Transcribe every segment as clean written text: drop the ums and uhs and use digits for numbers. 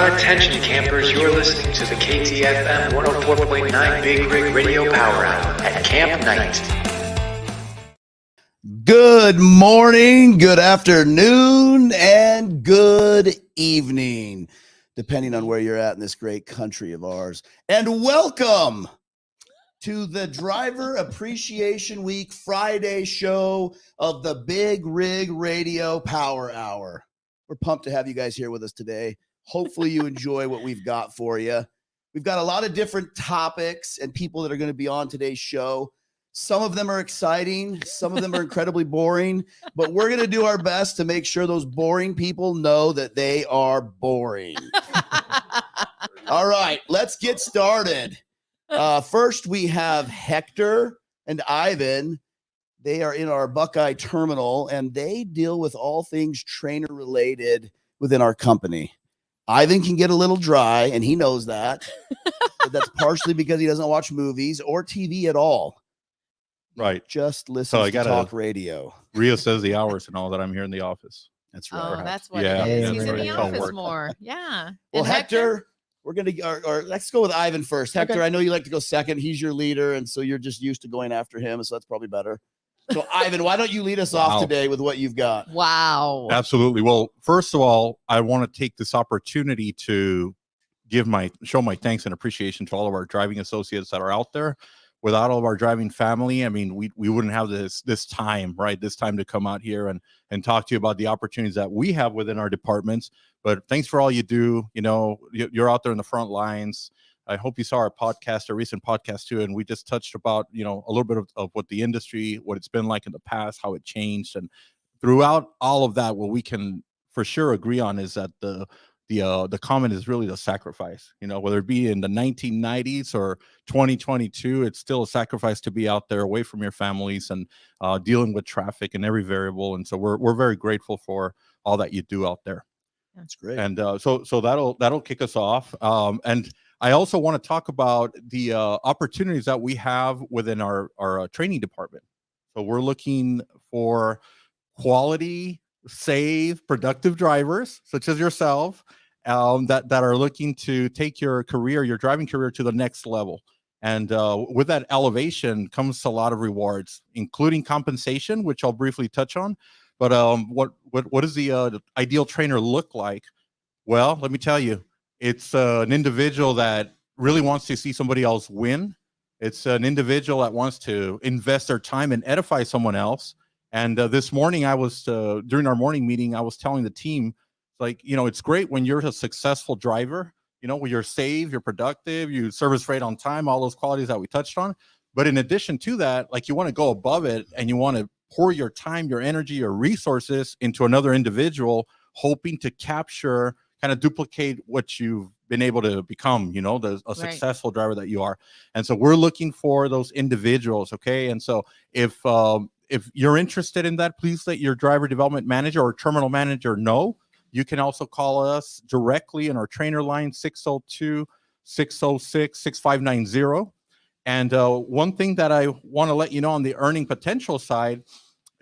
Attention campers, you're listening to the KTFM 104.9 Big Rig Radio Power Hour at Camp Night. Good morning, good afternoon, and good evening, depending on where you're at in this great country of ours. And welcome to the Driver Appreciation Week Friday show of the Big Rig Radio Power Hour. We're pumped to have you guys here with us today. Hopefully you enjoy what we've got for you. We've got a lot of different topics and people that are going to be on today's show. Some of them are exciting. Some of them are incredibly boring, but we're going to do our best to make sure those boring people know that they are boring. All right, let's get started. First, we have Hector and Ivan. They are in our Buckeye terminal, and they deal with all things trainer related within our company. Ivan can get a little dry, and he knows that. But that's partially because he doesn't watch movies or TV at all. Right. Just listen to talk radio. Rio says the hours and all that. I'm here in the office. That's right. Oh, Perhaps. that's what Yeah, it is. yeah, He's in that's the right. office Work. more. Yeah. Well, And Hector, we're going to, or let's go with Ivan first. Hector, Okay. I know you like to go second. He's your leader, and so you're just used to going after him, so that's probably better. So, Ivan, why don't you lead us off today with what you've got? Wow. Absolutely. Well, first of all, I want to take this opportunity to show my thanks and appreciation to all of our driving associates that are out there. Without all of our driving family, I mean, we wouldn't have this time, right? This time to come out here and talk to you about the opportunities that we have within our departments. But thanks for all you do. You know, you're out there in the front lines. I hope you saw our recent podcast too. And we just touched about, you know, a little bit of what the industry, what it's been like in the past, how it changed. And throughout all of that, what we can for sure agree on is that the common is really the sacrifice, you know, whether it be in the 1990s or 2022, it's still a sacrifice to be out there away from your families and dealing with traffic and every variable. And so we're very grateful for all that you do out there. That's great. And so that'll kick us off. And I also want to talk about the opportunities that we have within our training department. So we're looking for quality, safe, productive drivers such as yourself that are looking to take your driving career to the next level. And with that elevation comes a lot of rewards, including compensation, which I'll briefly touch on. But what does the ideal trainer look like? Well, let me tell you, it's an individual that really wants to see somebody else win. It's an individual that wants to invest their time and edify someone else. And this morning, I was during our morning meeting, I was telling the team, like, you know, it's great when you're a successful driver, you know, when you're safe, you're productive, you service right on time, all those qualities that we touched on. But in addition to that, like, you want to go above it and you want to pour your time, your energy, your resources into another individual, hoping to capture, kind of duplicate what you've been able to become, you know, a successful driver that you are. And so we're looking for those individuals. Okay. And so if you're interested in that, please let your driver development manager or terminal manager know. You can also call us directly in our trainer line, 602-606-6590. And one thing that I want to let you know on the earning potential side,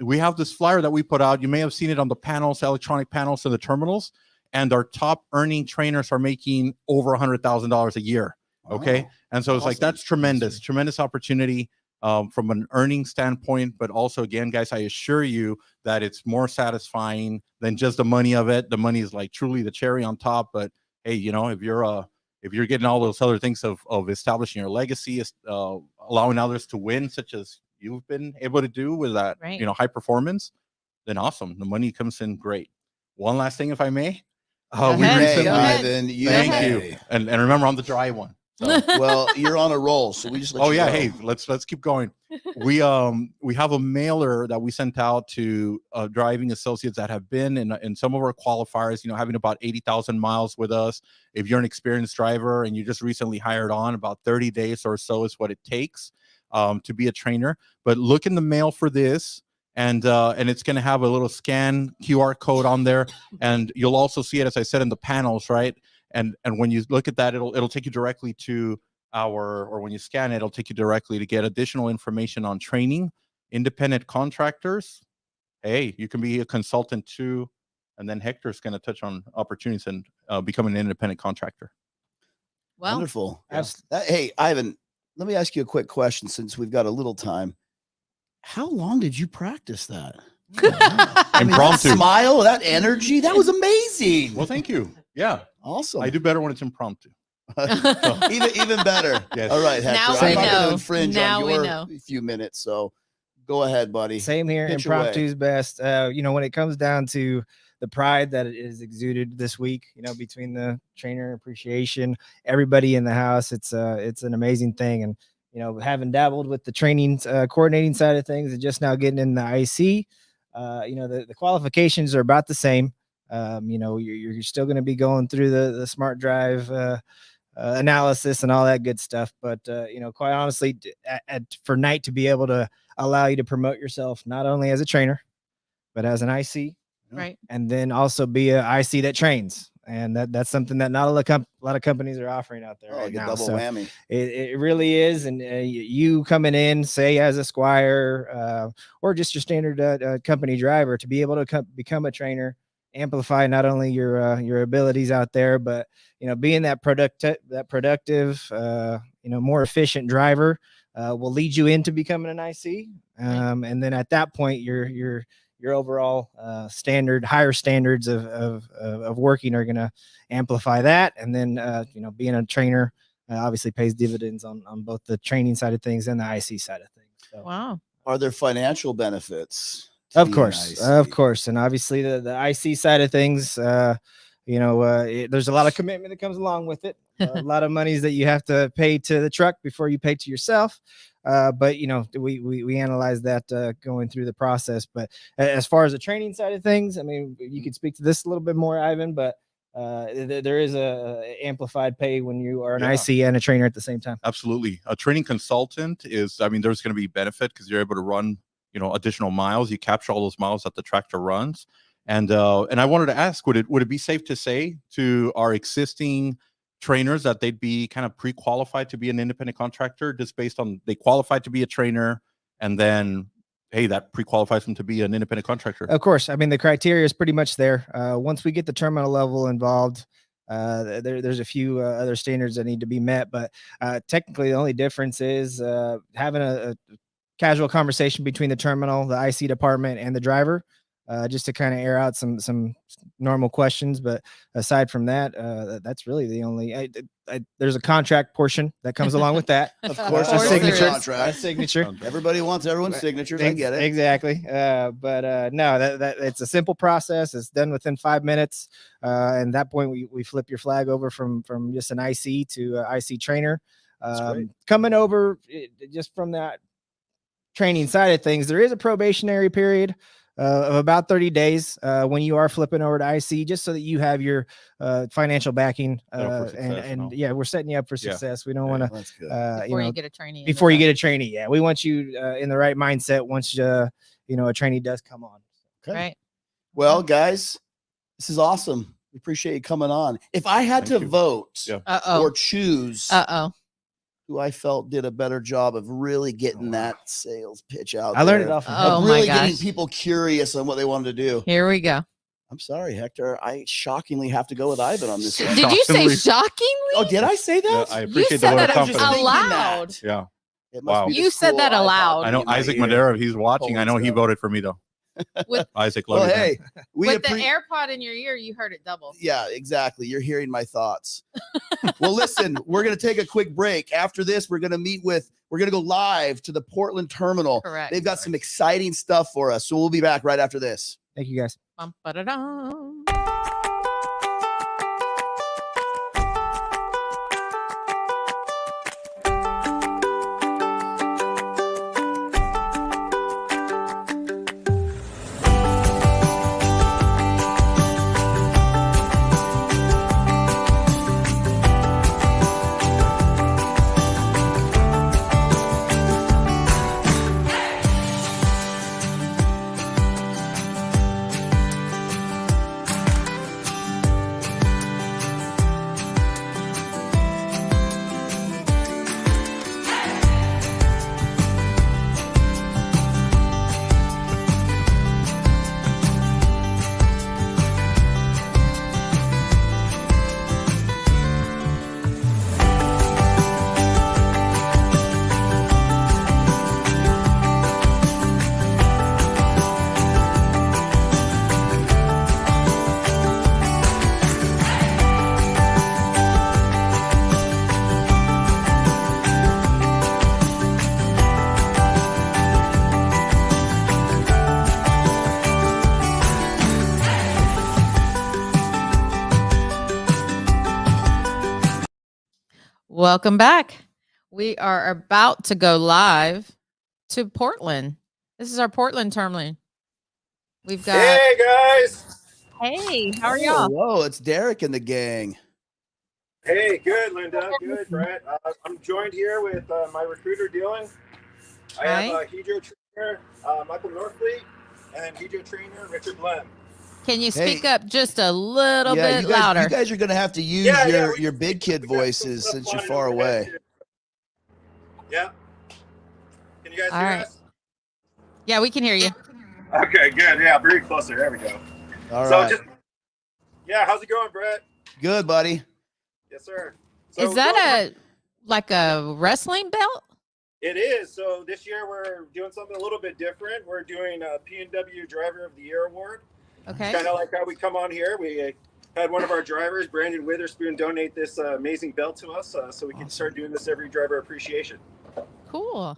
we have this flyer that we put out. You may have seen it on the panels, electronic panels in the terminals. And our top earning trainers are making over $100,000 a year. Okay. Wow. And so it's like, that's tremendous opportunity from an earning standpoint. But also, again, guys, I assure you that it's more satisfying than just the money of it. The money is like truly the cherry on top. But hey, you know, if you're getting all those other things of establishing your legacy, allowing others to win, such as you've been able to do with that, you know, high performance, then awesome. The money comes in great. One last thing, if I may. Thank you. And remember, I'm the dry one. So. Well, you're on a roll, so we just let you go. Hey, let's keep going. We have a mailer that we sent out to driving associates that have been in some of our qualifiers, you know, having about 80,000 miles with us. If you're an experienced driver and you just recently hired on, about 30 days or so is what it takes to be a trainer. But look in the mail for this. And it's going to have a little scan QR code on there, and you'll also see it, as I said, in the panels, right? And when you look at that, it'll take you directly to or when you scan it, it'll take you directly to get additional information on training, independent contractors. Hey, you can be a consultant too and then Hector's going to touch on opportunities and becoming an independent contractor. Well, Wonderful. Yeah. Hey, Ivan, let me ask you a quick question since we've got a little time. How long did you practice that? I mean, that Impromptu. smile, that energy, that was amazing. Well, thank you. Yeah, Awesome. I do better when it's impromptu. even better. Yes. All right, Hector. Now I'm we not going know. to infringe Now on we your know. few minutes, so go ahead, buddy. Same here. Pitch away. Impromptu's best. When it comes down to the pride that is exuded this week, between the trainer appreciation, everybody in the house, it's an amazing thing. And, having dabbled with the training, coordinating side of things and just now getting in the IC, the qualifications are about the same. You're still going to be going through the smart drive, analysis and all that good stuff. But, quite honestly, for Knight to be able to allow you to promote yourself, not only as a trainer, but as an IC, right. and then also be a IC that trains. And that's something that not a lot of companies are offering out there Oh, right like a now. double So whammy. it really is. And you coming in, say as a Squire, or just your standard company driver, to be able to become a trainer, amplify not only your abilities out there, but being that productive, more efficient driver will lead you into becoming an IC. And then at that point, your overall higher standards of working are going to amplify that. And then being a trainer obviously pays dividends on both the training side of things and the IC side of things. So. Wow. Are there financial benefits? Of course. And obviously the IC side of things, there's a lot of commitment that comes along with it. A lot of monies that you have to pay to the truck before you pay to yourself. But we analyze that going through the process. But as far as the training side of things, I mean, you could speak to this a little bit more, Ivan, but there is a amplified pay when you are an IC and a trainer at the same time. Absolutely. A training consultant there's going to be benefit because you're able to run, additional miles. You capture all those miles that the tractor runs. And I wanted to ask, would it be safe to say to our existing trainers that they'd be kind of pre-qualified to be an independent contractor just based on they qualified to be a trainer and then, hey, that pre-qualifies them to be an independent contractor? Of course. I mean, the criteria is pretty much there. Once we get the terminal level involved, there's a few other standards that need to be met, but technically the only difference is having a casual conversation between the terminal, the IC department, and the driver, just to kind of air out some normal questions. But aside from that, that's really the only. There's a contract portion that comes along with that. Of course, Of course a there signature is. contract. Signature. Everybody wants everyone's signatures. I get it. Exactly. But no, that it's a simple process. It's done within 5 minutes. And at that point, we flip your flag over from just an IC to IC trainer. Coming over just from that training side of things, there is a probationary period of about 30 days when you are flipping over to IC, just so that you have your financial backing. We're setting you up for success. We don't want to, That's good. Before you get a trainee. before you get a trainee. Yeah, we want you in the right mindset once a trainee does come on. Okay. Right. Well, guys, this is awesome. We appreciate you coming on. If I had Thank to you. vote Uh-oh. or choose Uh-oh. who I felt did a better job of really getting that sales pitch out I learned there, it off. Of Oh, of my really getting gosh. people curious on what they wanted to do. Here we go. I'm sorry, Hector. I shockingly have to go with Ivan on this one. Did you say Shockingly. shockingly? Oh, did I say Yeah, that? I You appreciate the said vote of that I was just confidence. thinking aloud. that. Yeah. It must Wow. be the You said school that iPod aloud. I know in my Isaac ear. Madera, if he's watching, I know Holy he stuff. voted for me though. With- Isaac, love Well, you, hey, man. With the AirPod in your ear, you heard it double. Yeah, exactly. You're hearing my thoughts. Well, listen, we're going to take a quick break. After this, we're going to go live to the Portland terminal. Correct. They've got some exciting stuff for us. So we'll be back right after this. Thank you, guys. Bum, ba-da-dum. Welcome back. We are about to go live to Portland. This is our Portland terminal. We've got. Hey guys. Hey, how are Oh, y'all? whoa, it's Derek and the gang. Hey, good, Linda. Good, Brett. I'm joined here with my recruiter, Dylan. I have Hedro trainer, Michael Northfleet, and Hedro trainer, Richard Blem. Can you Hey. speak up just a little bit you guys, louder? You guys are going to have to use your big kid voices since you're far away. Yeah. Can you guys All hear right. us? Yeah, we can hear you. Okay, good. Yeah, very close there. There we go. All right. How's it going, Brett? Good, buddy. Yes, sir. Is that like a wrestling belt? It is. So this year we're doing something a little bit different. We're doing a PNW Driver of the Year award. Okay. Kind of like how we come on here. We had one of our drivers, Brandon Witherspoon, donate this amazing belt to us so we can start doing this every driver appreciation. Cool.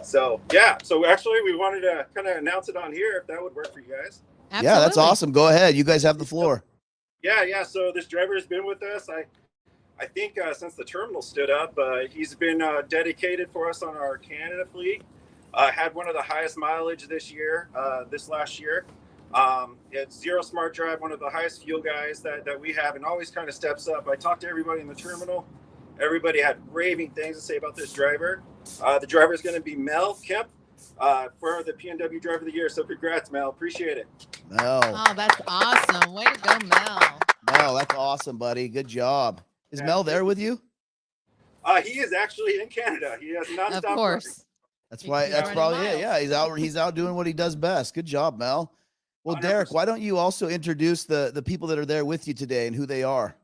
So, yeah. So actually, we wanted to kind of announce it on here if that would work for you guys. Absolutely. Yeah, that's awesome. Go ahead. You guys have the floor. Yeah. So this driver has been with us. I think since the terminal stood up, he's been dedicated for us on our Canada fleet. Had one of the highest mileage this last year. It's Zero Smart Drive, one of the highest fuel guys that we have, and always kind of steps up. I talked to everybody in the terminal. Everybody had raving things to say about this driver. The driver is going to be Mel Kemp for the PNW Driver of the Year. So congrats, Mel. Appreciate it. Mel. Oh, that's awesome. Way to go, Mel. Mel, that's awesome, buddy. Good job. Is Mel there with you? He is actually in Canada. He has not Of stopped course. working. That's He's right. That's running probably miles. it. Yeah, he's out doing what he does best. Good job, Mel. Well, Derek, 100%. why don't you also introduce the people that are there with you today and who they are?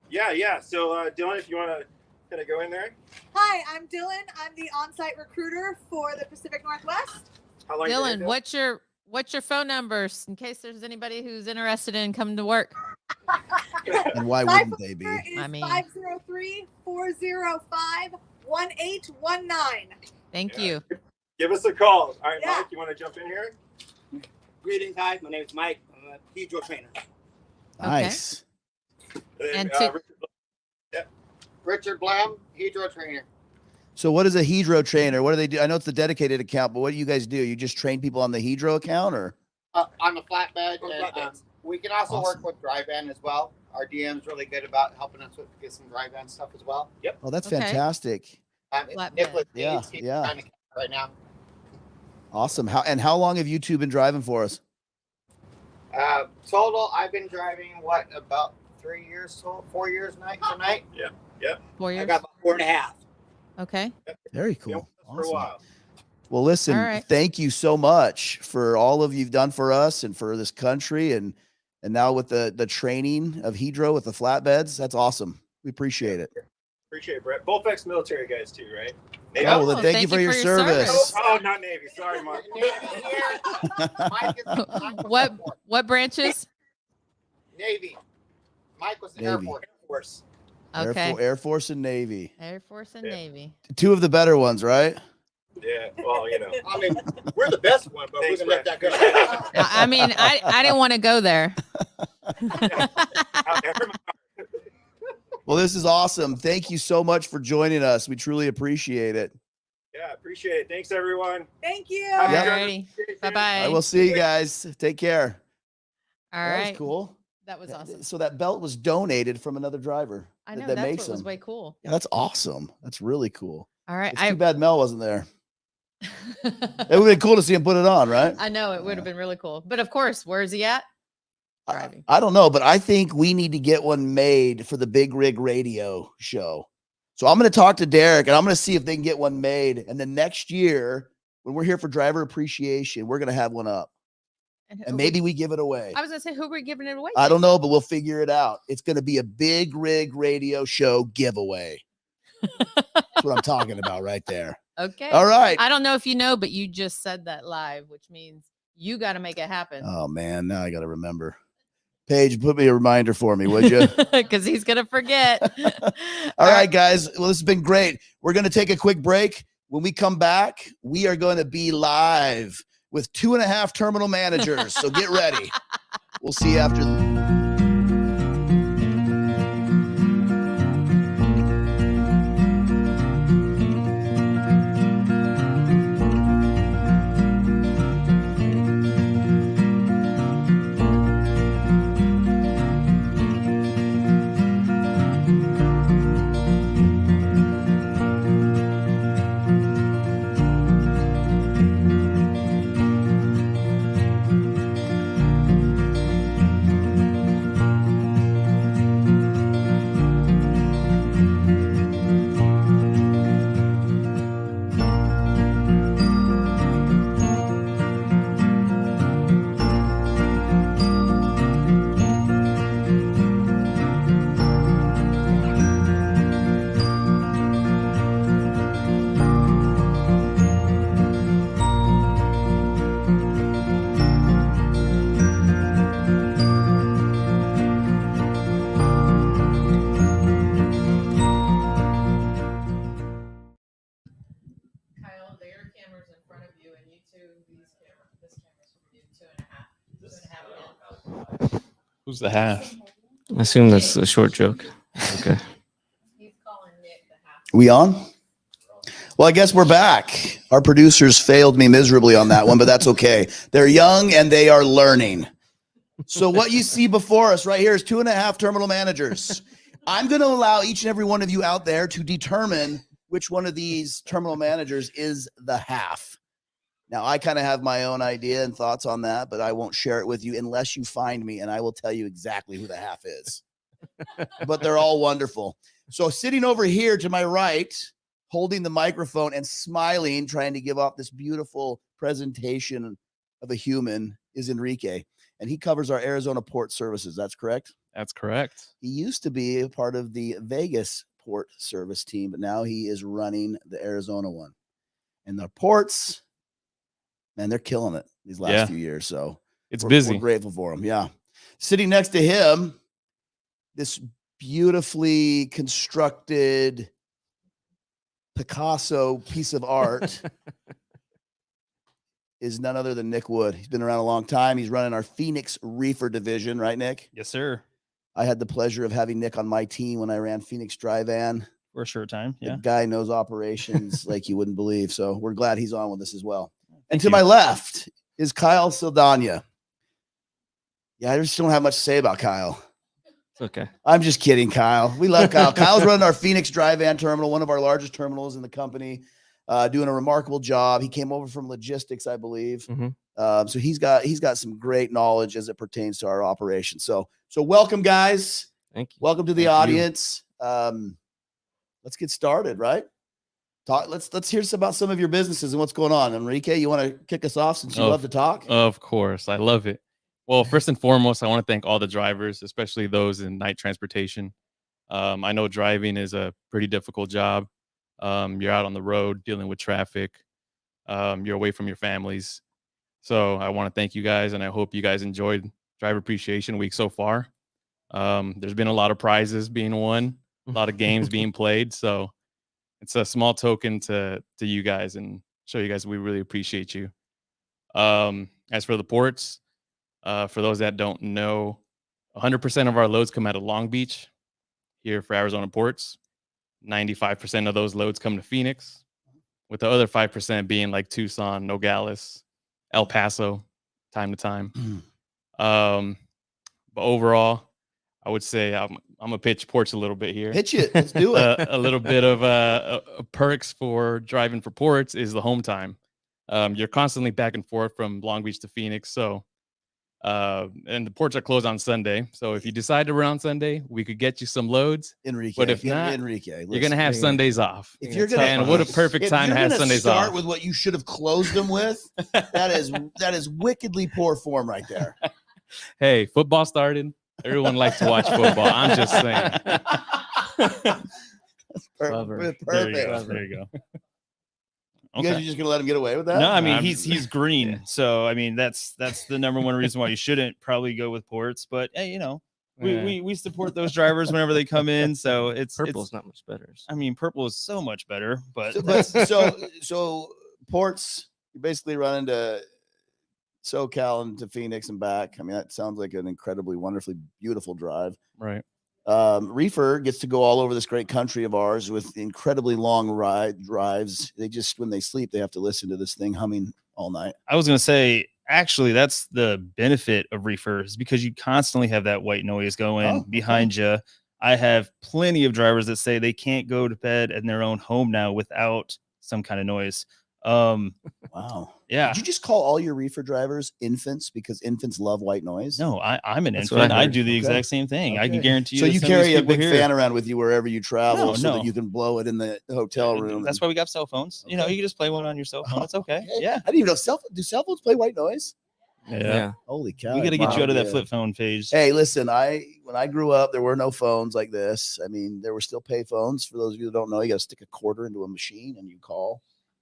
Yeah. So Dylan, if you want to kind of go in there. Hi, I'm Dylan. I'm the on-site recruiter for the Pacific Northwest. How long you been Dylan, doing? what's your phone numbers in case there's anybody who's interested in coming to work? And why My wouldn't they be? phone number is I mean- 503-405-1819. Thank Yeah. you. Give us a call. All right, Yeah. Mike, you want to jump in here? Greetings, hi. My name is Mike. I'm a Hedro trainer. Nice. And Richard, Richard Blam, Hedro trainer. So what is a Hedro trainer? What do they do? I know it's the dedicated account, but what do you guys do? You just train people on the Hedro account or? On the flatbed. On And, flatbeds. we can also Awesome. work with dry van as well. Our DM's really good about helping us get some dry van stuff as well. Oh, that's Okay. fantastic. Flatbed. Nicholas Yeah, Gates, he's yeah. trying to right now. Awesome. How long have you two been driving for us? Total, I've been driving about 3 years, 4 years tonight. 4 I years. got about 4.5. Okay. Very been with cool. us for a Awesome. while. Well, listen, All right. thank you so much for all of you've done for us and for this country and now with the training of Hedro with the flatbeds. That's awesome. We appreciate it. Appreciate it, Brett. Both ex-military guys too, right? Navy? Oh, well, then thank you for your service. Oh, not Navy. Sorry, Mark. Mike is What branches? Navy. Mike was in Air Navy. Force. Okay. Air Force and Navy. Air Force and Yeah. Navy. Two of the better ones, right? Yeah. Well, you know. I mean, we're the best one, but Thanks, we're gonna let that go. I mean, I didn't want to go there. Well, this is awesome. Thank you so much for joining us. We truly appreciate it. Yeah, appreciate it. Thanks, everyone. Thank you. Happy Yeah. driver Alrighty. appreciation. Bye-bye. I will see you guys. Take care. All That right. was cool. That was awesome. So that belt was donated from another driver. I know that that's makes what was them. way cool. Yeah, that's awesome. That's really cool. All right. It's too bad Mel wasn't there. It would have been cool to see him put it on, right? I know it would have been really cool. But of course, where is he at? Driving. I don't know, but I think we need to get one made for the Big Rig Radio show. So I'm going to talk to Derek and I'm going to see if they can get one made. And then next year, when we're here for driver appreciation, we're going to have one up. And And maybe we give it away. I was gonna say who we're giving it away. I to? don't know, but we'll figure it out. It's going to be a Big Rig Radio show giveaway. That's what I'm talking about right there. Okay. All right. I don't know if you know, but you just said that live, which means you got to make it happen. Oh, man. Now I got to remember. Paige, put me a reminder for me, would you? Because he's gonna forget. All right, guys. Well, this has been great. We're going to take a quick break. When we come back, we are going to be live with 2.5 terminal managers. So get ready. We'll see you after. your camera's in front of you, and you two, this camera's for you, 2.5 minutes. Who's the half? I assume that's a short joke. Okay. He's calling Nick the half. We on? Well, I guess we're back. Our producers failed me miserably on that one, but that's okay. They're young and they are learning. So what you see before us right here is 2.5 terminal managers. I'm going to allow each and every one of you out there to determine which one of these terminal managers is the half. Now, I kind of have my own idea and thoughts on that, but I won't share it with you unless you find me, and I will tell you exactly who the half is. But they're all wonderful. So sitting over here to my right, holding the microphone and smiling, trying to give off this beautiful presentation of a human is Enrique. And he covers our Arizona Port Services. That's correct? That's correct. He used to be a part of the Vegas Port Service team, but now he is running the Arizona one. And the ports, man, they're killing it these last few years. So It's we're busy. grateful for him. Yeah. Sitting next to him, this beautifully constructed Picasso piece of art is none other than Nick Wood. He's been around a long time. He's running our Phoenix Reefer division, right, Nick? Yes, sir. I had the pleasure of having Nick on my team when I ran Phoenix Dry Van. For a short time. Yeah. The guy knows operations like you wouldn't believe. So we're glad he's on with us as well. And Thank to you. my left is Kyle Saldana. Yeah, I just don't have much to say about Kyle. It's okay. I'm just kidding, Kyle. We love Kyle. Kyle's running our Phoenix Dry Van terminal, one of our largest terminals in the company, doing a remarkable job. He came over from logistics, I believe. So he's got some great knowledge as it pertains to our operation. So welcome, guys. Thank you. Welcome to the Thank you. audience. Let's get started, right? Let's hear about some of your businesses and what's going on. Enrique, you want to kick us off since you love to talk? Of course. I love it. Well, first and foremost, I want to thank all the drivers, especially those in night transportation. I know driving is a pretty difficult job. You're out on the road dealing with traffic. You're away from your families. So I want to thank you guys, and I hope you guys enjoyed Driver Appreciation Week so far. There's been a lot of prizes being won, a lot of games being played. So it's a small token to you guys and show you guys we really appreciate you. As for the ports, for those that don't know, 100% of our loads come out of Long Beach here for Arizona Ports. 95% of those loads come to Phoenix, with the other 5% being like Tucson, Nogales, El Paso, time to time. But overall, I would say I'm gonna pitch ports a little bit here. Pitch it. Let's do it. A little bit of perks for driving for ports is the home time. You're constantly back and forth from Long Beach to Phoenix, so and the ports are closed on Sunday. So if you decide to run on Sunday, we could get you some loads. Enrique, But if not, Enrique, you're gonna have Sundays off. If you're gonna, And what a perfect if time you're to have gonna Sundays start off. with what you should have closed them with, that is wickedly poor form right there. Hey, football started. Everyone likes to watch football. I'm just saying. Clever. There you go. Perfect. There you go. You guys are Okay. just gonna let him get away with that? No, I mean I'm- he's green, so I mean that's the number one reason why you shouldn't probably go with ports. But hey, you know, we support those drivers whenever they come in. So Purple's not much better. I mean, purple is so much better, but So ports, you basically run into SoCal and to Phoenix and back. I mean, that sounds like an incredibly wonderfully beautiful drive. Right. Reefer gets to go all over this great country of ours with incredibly long drives. They just, when they sleep, they have to listen to this thing humming all night. I was gonna say actually that's the benefit of reefer is because you constantly have that white noise going Oh, okay. behind you. I have plenty of drivers that say they can't go to bed in their own home now without some kind of noise. Wow. Yeah. Did you just call all your reefer drivers infants because infants love white noise? No, I'm an That's what infant. I I heard. do the Okay. exact same thing. I can Okay. guarantee you. So that you some of these carry a people big here- fan around with you wherever you travel No, so no. that you can blow it in the hotel room. That's why we got cell phones. You know, you can just play one on your cell phone. It's okay. Okay. Yeah. I didn't even know do cell phones play white noise? Yeah. Holy cow. We got to get you out of that Yeah. flip phone phase. Hey, listen, when I grew up, there were no phones like this. I mean, there were still pay phones. For those of you that don't know, you got to stick a quarter into a machine and you call.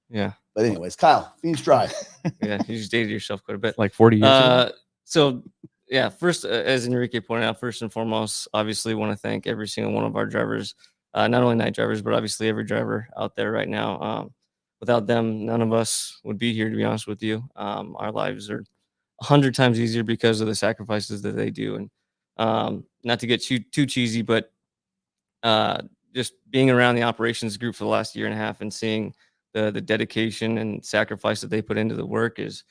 Yeah. But anyways, Kyle, Phoenix Drive. Yeah. You just dated yourself quite a bit. Like 40 years ago. So yeah, first, as Enrique pointed out, first and foremost, obviously want to thank every single one of our drivers, not only night drivers, but obviously every driver out there right now. without them, none of us would be here, to be honest with you. Our lives are 100 times easier because of the sacrifices that they do. And not to get too cheesy, but just being around the operations group for the last year and a half and seeing the dedication and sacrifice that they put into the work is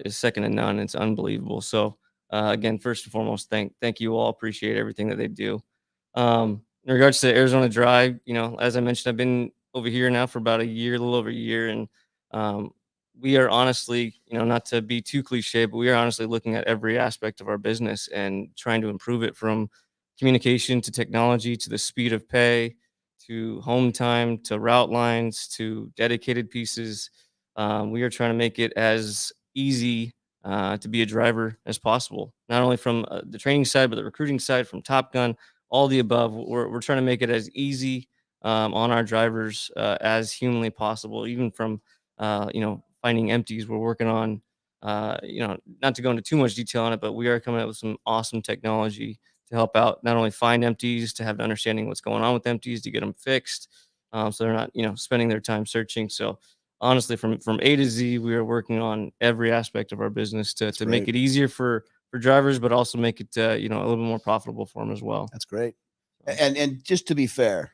second to none. It's unbelievable. So again, first and foremost, thank you all. Appreciate everything that they do. In regards to Arizona Drive, as I mentioned, I've been over here now for about a little over a year, and we are honestly, not to be too cliche, but we are honestly looking at every aspect of our business and trying to improve it, from communication to technology to the speed of pay to home time to route lines to dedicated pieces. We are trying to make it as easy to be a driver as possible, not only from the training side, but the recruiting side, from Top Gun, all the above. We're trying to make it as easy on our drivers as humanly possible, even from, finding empties. We're working on, not to go into too much detail on it, but we are coming up with some awesome technology to help out, not only find empties, to have an understanding what's going on with empties, to get them fixed, so they're not, spending their time searching. So honestly, from A to Z, we are working on every aspect of our business to make it easier for drivers, but also make it, a little bit more profitable for them as well. That's great. And just to be fair,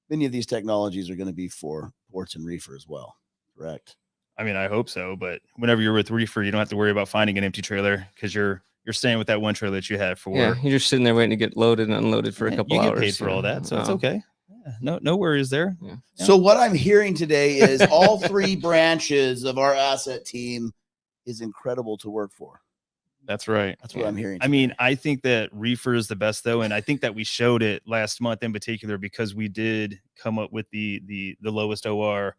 many of these technologies are going to be for ports and reefer as well, correct? I mean, I hope so, but whenever you're with reefer, you don't have to worry about finding an empty trailer because you're staying with that one trailer that you had for. Yeah, you're just sitting there waiting to get loaded and unloaded for a couple hours. You get paid for all that, so it's okay. Yeah, no worries there. Yeah. So what I'm hearing today is all three branches of our asset team is incredible to work for. That's right. That's what I'm hearing. I mean, I think that reefer is the best though, and I think that we showed it last month in particular because we did come up with the lowest OR.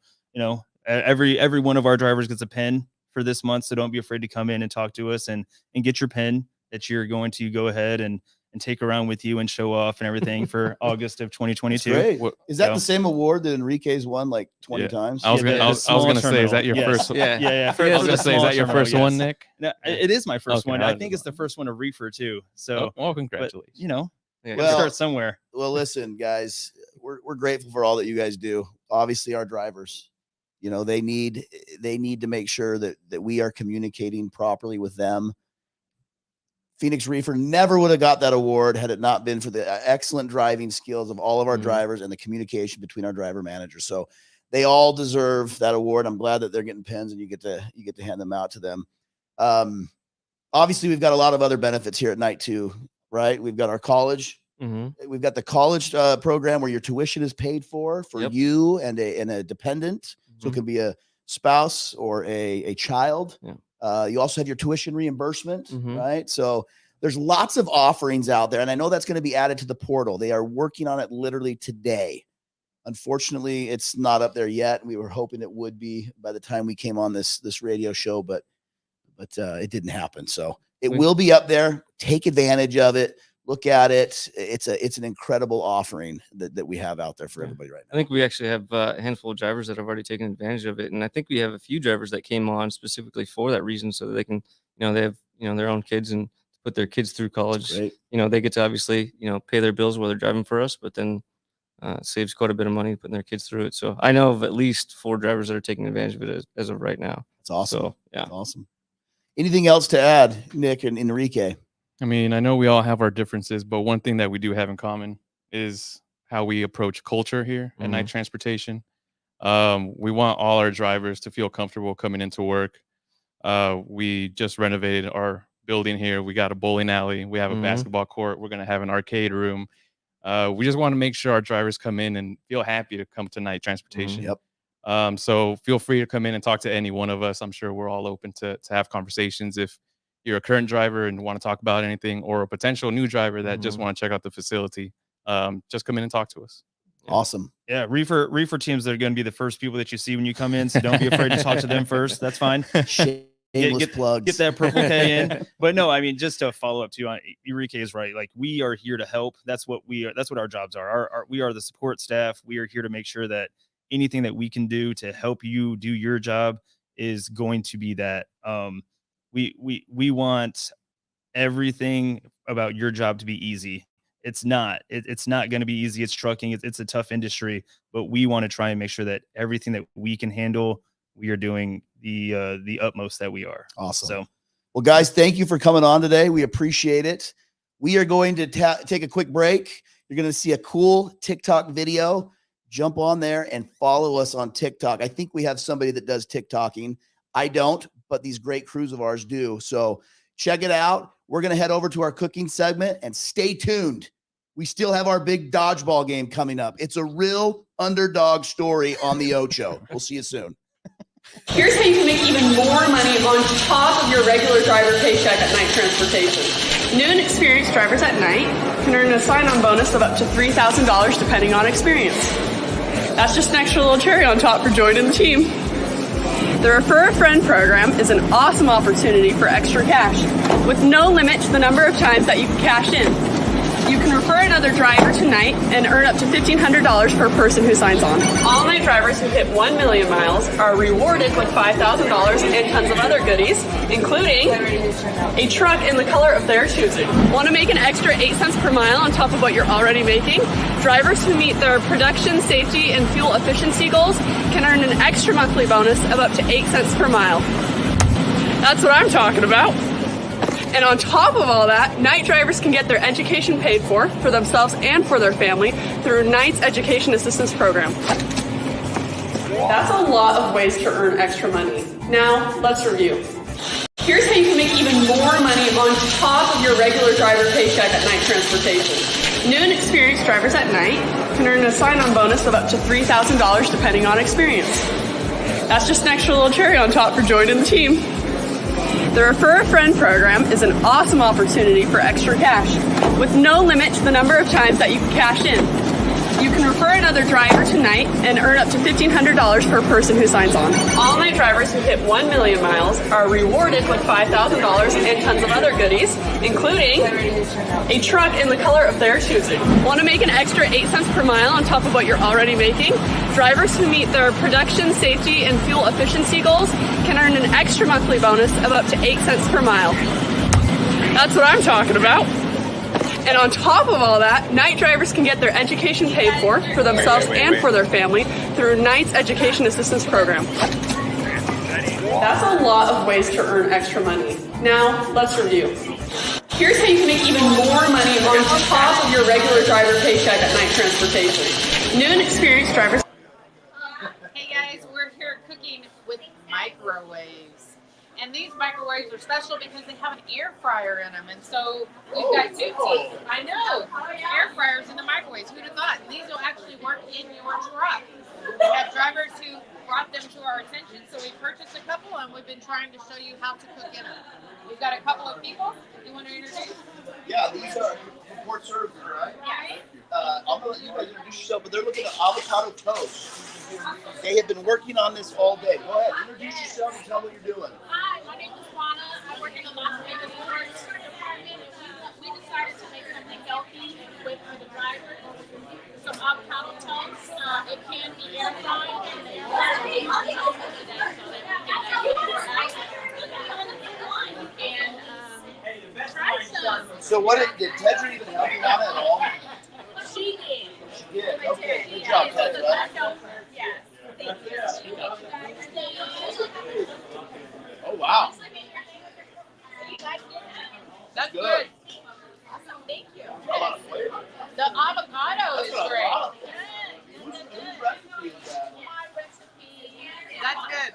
Every one of our drivers gets a pin for this month, so don't be afraid to come in and talk to us and get your pin that you're going to go ahead and take around with you and show off and everything for August of 2022. Great. Is that the same award that Enrique's won like 20 times? I was gonna say, is that your first? Yeah. I was gonna say, is that your first one, Nick? No, it is my first Okay, one. I I was think it's the first one of reefer too. So, well, congratulations. But, start somewhere. Well, listen, guys, we're grateful for all that you guys do. Obviously, our drivers, they need to make sure that we are communicating properly with them. Phoenix Reefer never would have got that award had it not been for the excellent driving skills of all of our drivers and the communication between our driver managers. So they all deserve that award. I'm glad that they're getting pins and you get to hand them out to them. Obviously, we've got a lot of other benefits here at night too, right? We've got our college. Mm-hmm. We've got the college program where your tuition is paid for you and a dependent. So it can be a spouse or a child. You also have your tuition reimbursement, right? So there's lots of offerings out there. And I know that's going to be added to the portal. They are working on it literally today. Unfortunately, it's not up there yet. We were hoping it would be by the time we came on this radio show, but it didn't happen. So it will be up there. Take advantage of it. Look at it. It's an incredible offering that we have out there for everybody right now. I think we actually have a handful of drivers that have already taken advantage of it. And I think we have a few drivers that came on specifically for that reason, so that they can, they have, their own kids and put their kids through college. They get to obviously, pay their bills while they're driving for us, but then saves quite a bit of money putting their kids through it. So I know of at least 4 drivers that are taking advantage of it as of right now. That's awesome. So, yeah. That's awesome. Anything else to add, Nick and Enrique? I mean, I know we all have our differences, but one thing that we do have in common is how we approach culture here at Night Transportation. We want all our drivers to feel comfortable coming into work. We just renovated our building here. We got a bowling alley. We have a basketball court. We're going to have an arcade room. We just want to make sure our drivers come in and feel happy to come to Night Transportation. So feel free to come in and talk to any one of us. I'm sure we're all open to have conversations. If you're a current driver and want to talk about anything, or a potential new driver that just want to check out the facility, just come in and talk to us. Awesome. Yeah, reefer teams that are going to be the first people that you see when you come in, so don't be afraid to talk to them first. That's fine. Shameless plugs. Get that purple K in. But no, I mean, just to follow up too, Enrique is right. Like, we are here to help. That's what we are. That's what our jobs are. We are the support staff. We are here to make sure that anything that we can do to help you do your job is going to be that. We want everything about your job to be easy. it's not. It's not going to be easy. It's trucking. It's a tough industry, but we want to try and make sure that everything that we can handle, we are doing the utmost that we are. Awesome. So, well, guys, thank you for coming on today. We appreciate it. We are going to take a quick break. You're going to see a cool TikTok video. Jump on there and follow us on TikTok. I think we have somebody that does TikToking. I don't, but these great crews of ours do. So check it out. We're going to head over to our cooking segment and stay tuned. We still have our big dodgeball game coming up. It's a real underdog story on the Ocho. We'll see you soon. Here's how you can make even more money on top of your regular driver paycheck at Night Transportation. New and experienced drivers at Night can earn a sign-on bonus of up to $3,000 depending on experience. That's just an extra little cherry on top for joining the team. The Refer a Friend program is an awesome opportunity for extra cash, with no limit to the number of times that you can cash in. You can refer another driver tonight and earn up to $1,500 per person who signs on. All Night drivers who hit 1 million miles are rewarded with $5,000 and tons of other goodies, including a truck in the color of their choosing. Want to make an extra 8 cents per mile on top of what you're already making? Drivers who meet their production, safety, and fuel efficiency goals can earn an extra monthly bonus of up to 8 cents per mile. That's what I'm talking about. And on top of all that, Night drivers can get their education paid for themselves and for their family through Night's Education Assistance Program. That's a lot of ways to earn extra money. Now, let's review. Here's how you can make even more money on top of your regular driver paycheck at Night Transportation. New and experienced drivers at Night can earn a sign-on bonus of up to $3,000 depending on experience. That's just an extra little cherry on top for joining the team. The Refer a Friend program is an awesome opportunity for extra cash, with no limit to the number of times that you can cash in. You can refer another driver tonight and earn up to $1,500 per person who signs on. All Night drivers who hit 1 million miles are rewarded with $5,000 and tons of other goodies, including a truck in the color of their choosing. Want to make an extra 8 cents per mile on top of what you're already making? Drivers who meet their production, safety, and fuel efficiency goals can earn an extra monthly bonus of up to 8 cents per mile. That's what I'm talking about. And on top of all that, Night drivers can get their education paid for themselves and for their family through Night's Education Assistance Program. That's a lot of ways to earn extra money. Now, let's review. Here's how you can make even more money on top of your regular driver paycheck at Night Transportation. New and experienced drivers. Hey guys, we're here cooking with microwaves. And these microwaves are special because they have an air fryer in them. And so we've got two teams. I know. Air fryers in the microwaves. Who'd have thought? And these will actually work in your truck. We have drivers who brought them to our attention. So we purchased a couple and we've been trying to show you how to cook in them. We've got a couple of people. You want to introduce? Yeah, these are Port Services, right? Yeah. I'm going to let you guys introduce yourself, but they're looking at avocado toast. They have been working on this all day. Go ahead, introduce yourself and tell what you're doing. Hi, my name is Juana. I work in the Las Vegas Sports department. We decided to make something healthy with the drivers. Some avocado toast. It can be air fried. And try some. So what did Tedra even help you on at all? She did. She did. Okay, good job, Tedra. Yes. Oh, wow. That's good. Awesome, thank you. A lot of flavor. The avocado is great. Whose recipe is that? That's good.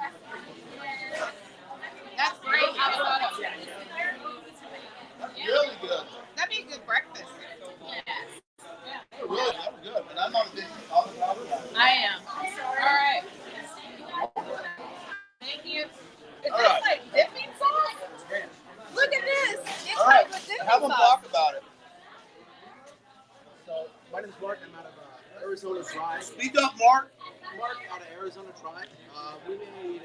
That's great avocado. That's really good. That'd be a good breakfast. Really, that was good. And I'm not a big avocado guy. I am. All right. Thank you. Is All this right. like dipping sauce? Look at this. It's All right, like a dipping have them sauce. talk about it. So my name is Mark. I'm out of Arizona Drive. Speak up, Mark. Mark out of Arizona Drive. We made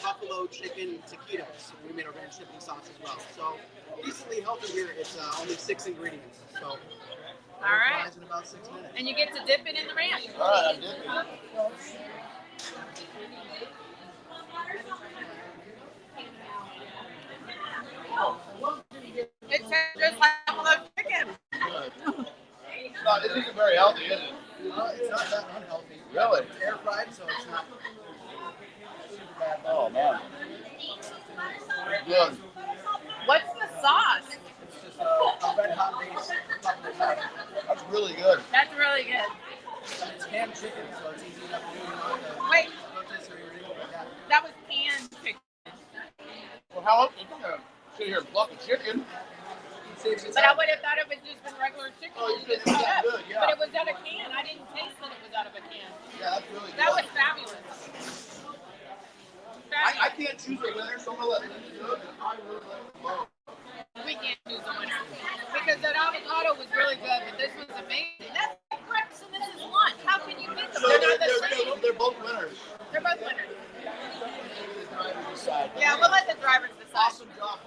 buffalo chicken taquitos. We made a ranch dipping sauce as well. So decently healthy here. It's only 6 ingredients. So All right. fries in about 6 minutes. And you get to dip it in the ranch. All right, I'm dipping. It tastes just like buffalo chicken. unhealthy, is it? It's not that unhealthy. Really? It's air fried, so it's not super bad. Oh man, good. What's the sauce? It's just a red hot base. That's really good. That's really good. It's ham chicken, so it's easy enough to do. You don't have to Wait, rotisserie or anything like that. that was canned chicken. Well, how else are you gonna sit here and fluff a chicken? But I would have thought it was just been regular chicken. Oh, you just said it was cut up. good, yeah. But it was out of can. I didn't taste that it was out of a can. Yeah, that's really That good. was fabulous. I can't choose a winner, so I'm gonna let Linda do it. I really like it both. We can't choose a winner because that avocado was really good, but this was amazing. That's breakfast and this is lunch. How can you beat them? So They're not the same. they're both winners. They're both winners. The driver decide. Yeah, we'll let the drivers decide. Awesome job.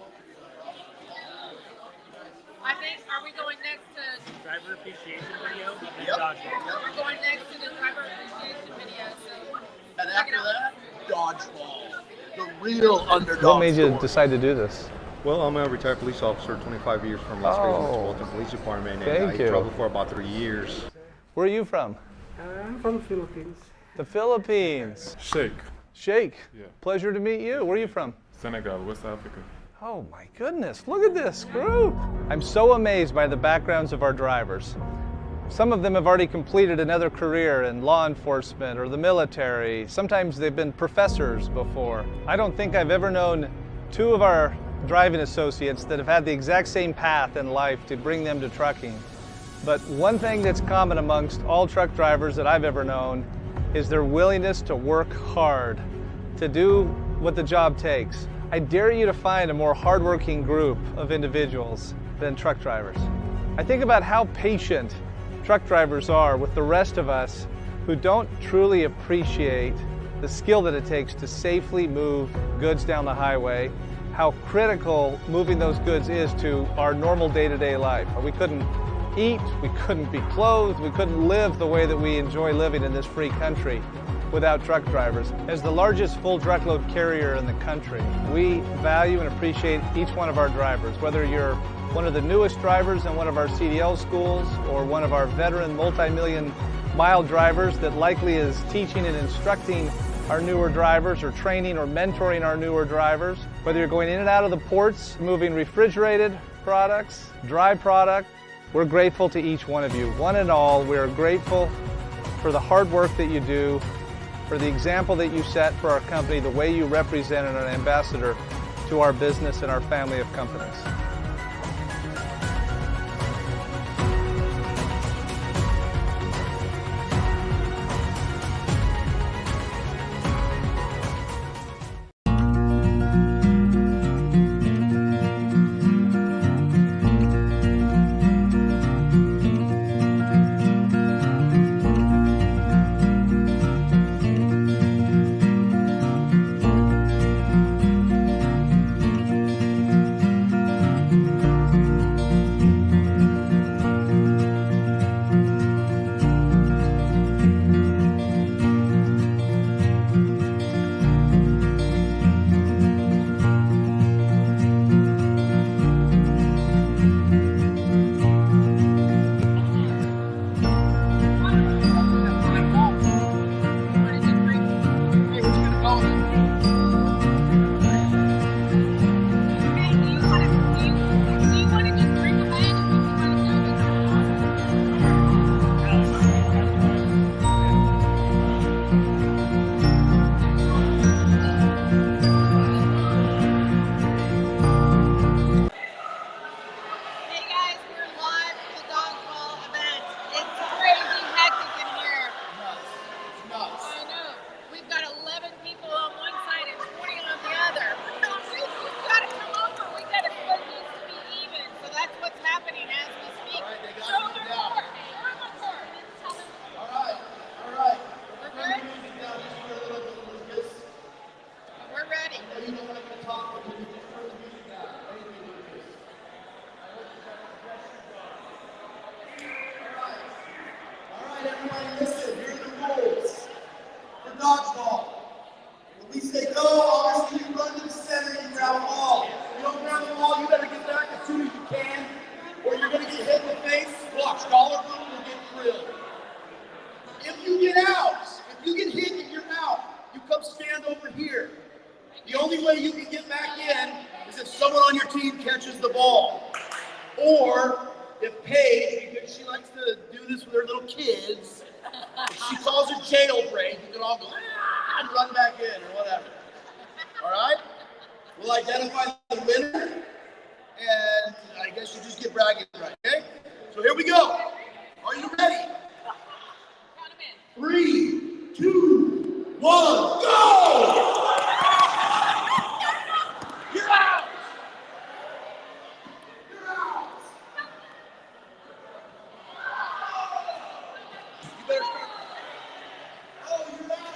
I think, are we going next to Driver appreciation video. Yep. We're going next to the driver appreciation video. So And after that, dodgeball. The real underdog. What made you story. decide to do this? Well, I'm a retired police officer, 25 years from Las Vegas Metropolitan Police Department, and Thank I you. traveled for about 3 years. Where are you from? I'm from the Philippines. The Philippines. Sheikh. Sheikh. Yeah. Pleasure to meet you. Where are you from? Senegal, West Africa. Oh my goodness, look at this group. I'm so amazed by the backgrounds of our drivers. Some of them have already completed another career in law enforcement or the military. Sometimes they've been professors before. I don't think I've ever known two of our driving associates that have had the exact same path in life to bring them to trucking. But one thing that's common amongst all truck drivers that I've ever known is their willingness to work hard, to do what the job takes. I dare you to find a more hardworking group of individuals than truck drivers. I think about how patient truck drivers are with the rest of us who don't truly appreciate the skill that it takes to safely move goods down the highway, how critical moving those goods is to our normal day-to-day life. We couldn't eat, we couldn't be clothed, we couldn't live the way that we enjoy living in this free country without truck drivers. As the largest full truckload carrier in the country, we value and appreciate each one of our drivers, whether you're one of the newest drivers in one of our CDL schools or one of our veteran multi-million mile drivers that likely is teaching and instructing our newer drivers or training or mentoring our newer drivers, whether you're going in and out of the ports, moving refrigerated products, dry product. We're grateful to each one of you. One and all, we are grateful for the hard work that you do, for the example that you set for our company, the way you represent an ambassador to our business and our family of companies. Hey guys, we're live at the dodgeball event. It's crazy hectic in here. Nuts. I know. We've got 11 people on one side and 20 on the other. You've got to come over. We got to split needs to be even. So that's what's happening as we speak. All right, they got Show it them down. more. Show them more. Tell them. All right. We're good? We're ready. Everybody listen, here are the rules. For dodgeball, when we say go, obviously you run to the center and you grab a ball. If you don't grab the ball, you better get back as soon as you can, or you're going to get hit in the face. Watch, dollar blue will get drilled. stand over here. The only way you can get back in is if someone on your team catches the ball. Or if Paige, because she likes to do this with her little kids, if she calls a jailbreak, you can all go and run back in or whatever. All right? We'll identify the winner, and I guess you just get bragging right, okay? So here we go. Are you ready? 3, 2, 1, go! You're out! You're out! You better start. Oh, you're out!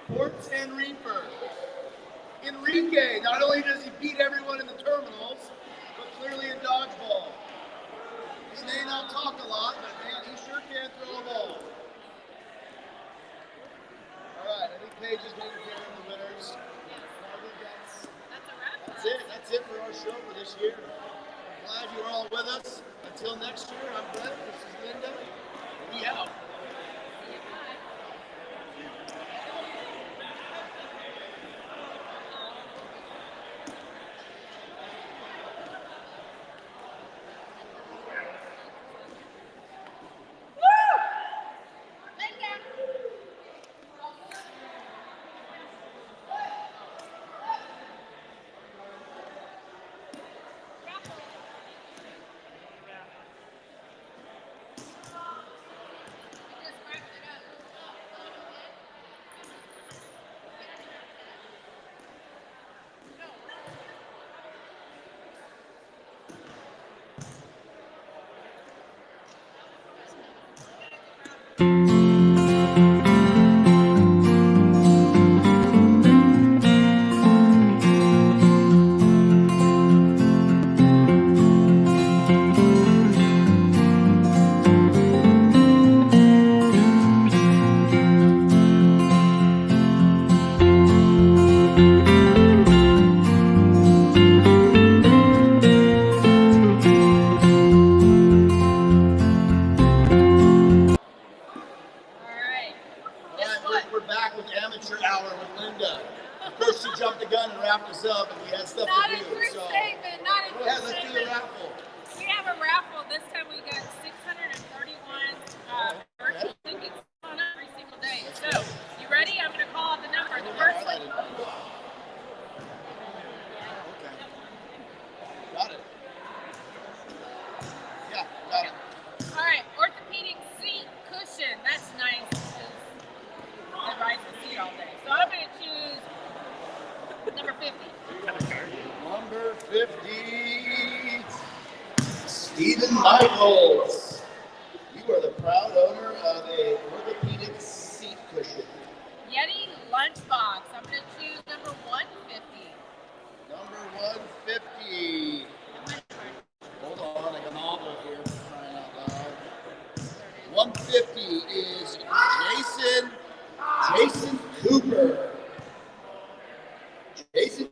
Quartz and Reaper. Enrique, not only does he beat everyone in the terminals, but clearly in dodgeball. He may not talk a lot, but man, he sure can throw a ball. All right, I think Paige is going to get in the winners. That's it. That's it for our show for this year. I'm glad you are all with us. Until next year, I'm Brett. This is Linda. We out. you jumped the gun and wrapped us up, and we had stuff Not to a do. true So statement. Not a go true ahead, let's do the statement. raffle. We have a raffle. This time we got 631 birthday tickets on every single day. So, you ready? I'm going to call out the number. The first one. Got it. Yeah, got it. All right, orthopedic seat cushion. That's nice because I ride the seat all day. So I'm going to choose number 50. Number 50, Stephen Michaels. You are the proud owner of a orthopedic seat cushion. Yeti lunchbox. I'm going to choose number 150. Number 150. Hold on, like a novel here for crying out loud. 150 is Jason Cooper. Jason